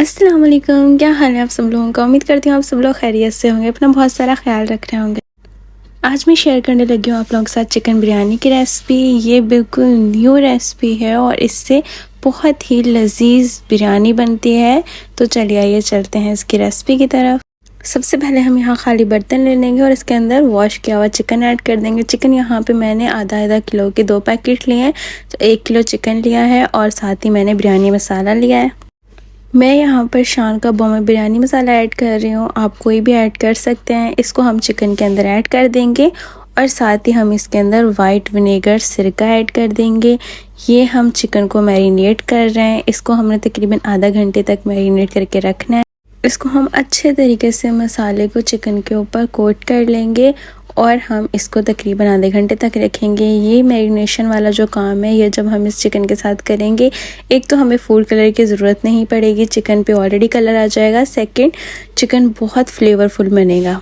अस्सलाम वालेकुम, क्या हाल है आप सब लोगों का। उम्मीद करती हूँ आप सब लोग खैरियत से होंगे, अपना बहुत सारा ख्याल रख रहे होंगे। आज मैं शेयर करने लगी हूँ आप लोगों के साथ चिकन बिरयानी की रेसिपी। ये बिल्कुल न्यू रेसिपी है और इससे बहुत ही लजीज बिरयानी बनती है। तो चलिए आइए चलते हैं इसकी रेसिपी की तरफ। सबसे पहले हम यहाँ खाली बर्तन ले लेंगे और इसके अंदर वॉश किया हुआ चिकन ऐड कर देंगे। चिकन यहाँ पे मैंने आधा किलो के 2 पैकेट लिए हैं, तो 1 किलो चिकन लिया है और साथ ही मैंने बिरयानी मसाला लिया है। मैं यहाँ पर शान का बॉम्बे बिरयानी मसाला ऐड कर रही हूँ, आप कोई भी ऐड कर सकते हैं। इसको हम चिकन के अंदर ऐड कर देंगे और साथ ही हम इसके अंदर वाइट विनेगर सिरका ऐड कर देंगे। ये हम चिकन को मैरिनेट कर रहे हैं, इसको हमने तकरीबन आधा घंटे तक मैरिनेट करके रखना है। इसको हम अच्छे तरीके से मसाले को चिकन के ऊपर कोट कर लेंगे और हम इसको तकरीबन आधे घंटे तक रखेंगे। ये मैरिनेशन वाला जो काम है, ये जब हम इस चिकन के साथ करेंगे, एक तो हमें फूड कलर की ज़रूरत नहीं पड़ेगी, चिकन पे ऑलरेडी कलर आ जाएगा। सेकंड, चिकन बहुत फ्लेवरफुल बनेगा।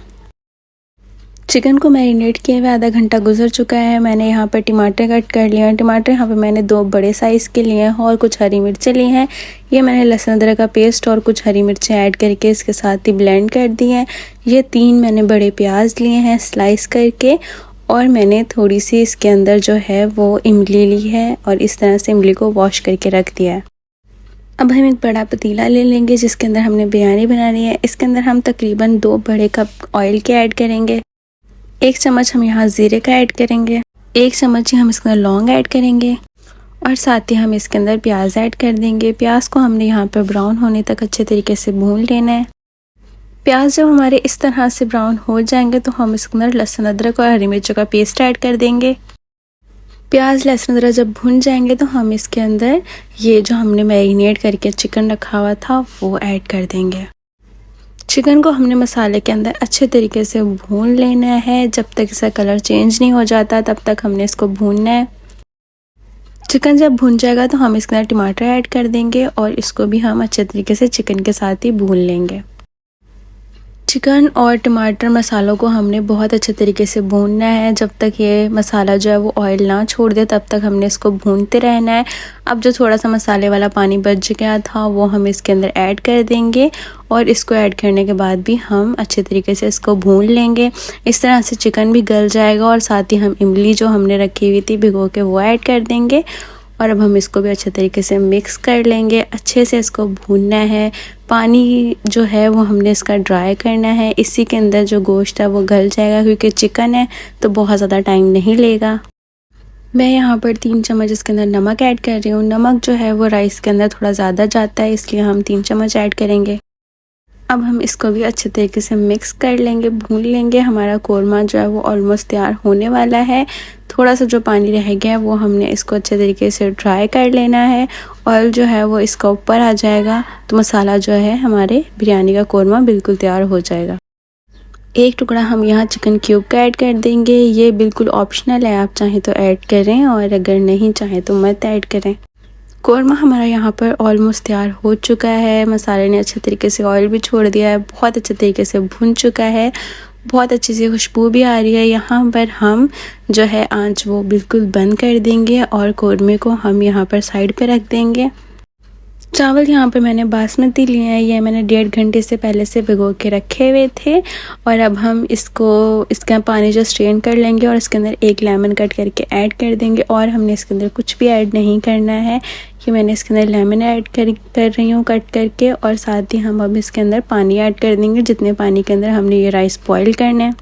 चिकन को मैरिनेट किए हुए आधा घंटा गुजर चुका है। मैंने यहाँ पर टमाटर कट कर लिया है। टमाटर यहाँ पे मैंने 2 बड़े साइज़ के लिए हैं और कुछ हरी मिर्चें ली हैं। ये मैंने लहसुन अदरक का पेस्ट और कुछ हरी मिर्चें ऐड करके इसके साथ ही ब्लेंड कर दी हैं। ये 3 मैंने बड़े प्याज लिए हैं स्लाइस करके और मैंने थोड़ी सी इसके अंदर जो है वो इमली ली है और इस तरह से इमली को वॉश करके रख दिया है। अब हम एक बड़ा पतीला ले लेंगे जिसके अंदर हमने बिरयानी बनानी है। इसके अंदर हम तकरीबन 2 बड़े कप ऑयल के ऐड करेंगे। 1 चम्मच हम यहाँ ज़ीरे का ऐड करेंगे, 1 चम्मच ही हम इसके अंदर लौंग ऐड करेंगे और साथ ही हम इसके अंदर प्याज ऐड कर देंगे। प्याज को हमने यहाँ पर ब्राउन होने तक अच्छे तरीके से भून लेना है। प्याज जब हमारे इस तरह से ब्राउन हो जाएंगे तो हम इसके अंदर लहसुन अदरक और हरी मिर्चों का पेस्ट ऐड कर देंगे। प्याज लहसुन अदरक जब भुन जाएंगे तो हम इसके अंदर ये जो हमने मैरिनेट करके चिकन रखा हुआ था वो ऐड कर देंगे। चिकन को हमने मसाले के अंदर अच्छे तरीके से भून लेना है। जब तक इसका कलर चेंज नहीं हो जाता तब तक हमने इसको भूनना है। चिकन जब भून जाएगा तो हम इसके अंदर टमाटर ऐड कर देंगे और इसको भी हम अच्छे तरीके से चिकन के साथ ही भून लेंगे। चिकन और टमाटर मसालों को हमने बहुत अच्छे तरीके से भूनना है। जब तक ये मसाला जो है वो ऑयल ना छोड़ दे तब तक हमने इसको भूनते रहना है। अब जो थोड़ा सा मसाले वाला पानी बच गया था वो हम इसके अंदर ऐड कर देंगे और इसको ऐड करने के बाद भी हम अच्छे तरीके से इसको भून लेंगे। इस तरह से चिकन भी गल जाएगा और साथ ही हम इमली जो हमने रखी हुई थी भिगो के वो ऐड कर देंगे और अब हम इसको भी अच्छे तरीके से मिक्स कर लेंगे। अच्छे से इसको भूनना है। पानी जो है वो हमने इसका ड्राई करना है। इसी के अंदर जो गोश्त है वो गल जाएगा क्योंकि चिकन है तो बहुत ज़्यादा टाइम नहीं लेगा। मैं यहाँ पर 3 चम्मच इसके अंदर नमक ऐड कर रही हूँ। नमक जो है वो राइस के अंदर थोड़ा ज़्यादा जाता है, इसलिए हम 3 चम्मच ऐड करेंगे। अब हम इसको भी अच्छे तरीके से मिक्स कर लेंगे, भून लेंगे। हमारा कोरमा जो है वो ऑलमोस्ट तैयार होने वाला है। थोड़ा सा जो पानी रह गया है वो हमने इसको अच्छे तरीके से ड्राई कर लेना है। ऑयल जो है वो इसका ऊपर आ जाएगा तो मसाला जो है हमारे बिरयानी का कोरमा बिल्कुल तैयार हो जाएगा। 1 टुकड़ा हम यहाँ चिकन क्यूब का ऐड कर देंगे। ये बिल्कुल ऑप्शनल है, आप चाहें तो ऐड करें और अगर नहीं चाहें तो मत ऐड करें। कोरमा हमारा यहाँ पर ऑलमोस्ट तैयार हो चुका है। मसाले ने अच्छे तरीके से ऑयल भी छोड़ दिया है, बहुत अच्छे तरीके से भुन चुका है, बहुत अच्छी सी खुशबू भी आ रही है। यहाँ पर हम जो है आंच वो बिल्कुल बंद कर देंगे और कोरमे को हम यहाँ पर साइड पे रख देंगे। चावल यहाँ पे मैंने बासमती लिए हैं, ये मैंने 1.5 घंटे से पहले से भिगो के रखे हुए थे और अब हम इसका पानी जो स्ट्रेन कर लेंगे और इसके अंदर 1 लेमन कट करके ऐड कर देंगे और हमने इसके अंदर कुछ भी ऐड नहीं करना है। ये मैंने इसके अंदर लेमन ऐड कर रही हूँ कट करके और साथ ही हम अब इसके अंदर पानी ऐड कर देंगे जितने पानी के अंदर हमने ये राइस बॉयल करना है।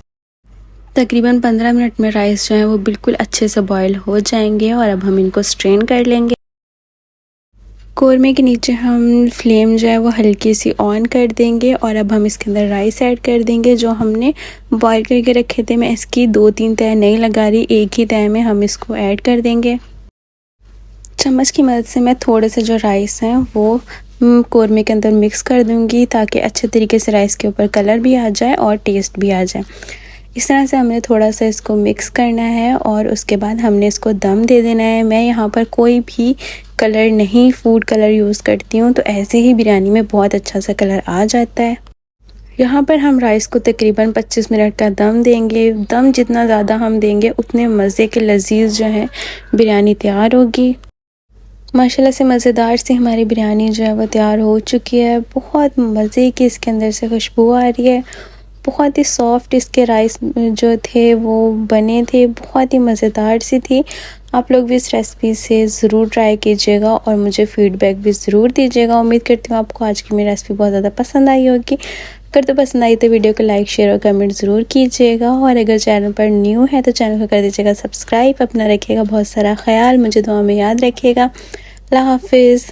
तकरीबन 15 मिनट में राइस जो है वो बिल्कुल अच्छे से बॉयल हो जाएंगे और अब हम इनको स्ट्रेन कर लेंगे। कोरमे के नीचे हम फ्लेम जो है वो हल्की सी ऑन कर देंगे और अब हम इसके अंदर राइस ऐड कर देंगे जो हमने बॉईल करके रखे थे। मैं इसकी 2-3 तह नहीं लगा रही, एक ही तह में हम इसको ऐड कर देंगे। चम्मच की मदद से मैं थोड़े से जो राइस हैं वो कोरमे के अंदर मिक्स कर दूंगी ताकि अच्छे तरीके से राइस के ऊपर कलर भी आ जाए और टेस्ट भी आ जाए। इस तरह से हमने थोड़ा सा इसको मिक्स करना है और उसके बाद हमने इसको दम दे देना है। मैं यहाँ पर कोई भी कलर नहीं, फूड कलर यूज़ करती हूँ तो ऐसे ही बिरयानी में बहुत अच्छा सा कलर आ जाता है। यहाँ पर हम राइस को तकरीबन 25 मिनट का दम देंगे। दम जितना ज़्यादा हम देंगे उतने मज़े के लजीज जो है बिरयानी तैयार होगी। माशाल्लाह से मज़ेदार सी हमारी बिरयानी जो है वो तैयार हो चुकी है। बहुत मज़े की इसके अंदर से खुशबू आ रही है। बहुत ही सॉफ्ट इसके राइस जो थे वो बने थे, बहुत ही मज़ेदार सी थी। आप लोग भी इस रेसिपी से ज़रूर ट्राई कीजिएगा और मुझे फ़ीडबैक भी ज़रूर दीजिएगा। उम्मीद करती हूँ आपको आज की मेरी रेसिपी बहुत ज़्यादा पसंद आई होगी। अगर तो पसंद आई तो वीडियो को लाइक, शेयर और कमेंट ज़रूर कीजिएगा और अगर चैनल पर न्यू है तो चैनल को कर दीजिएगा सब्सक्राइब। अपना रखिएगा बहुत सारा ख्याल, मुझे दुआ में याद रखिएगा। अल्लाह हाफ़िज़।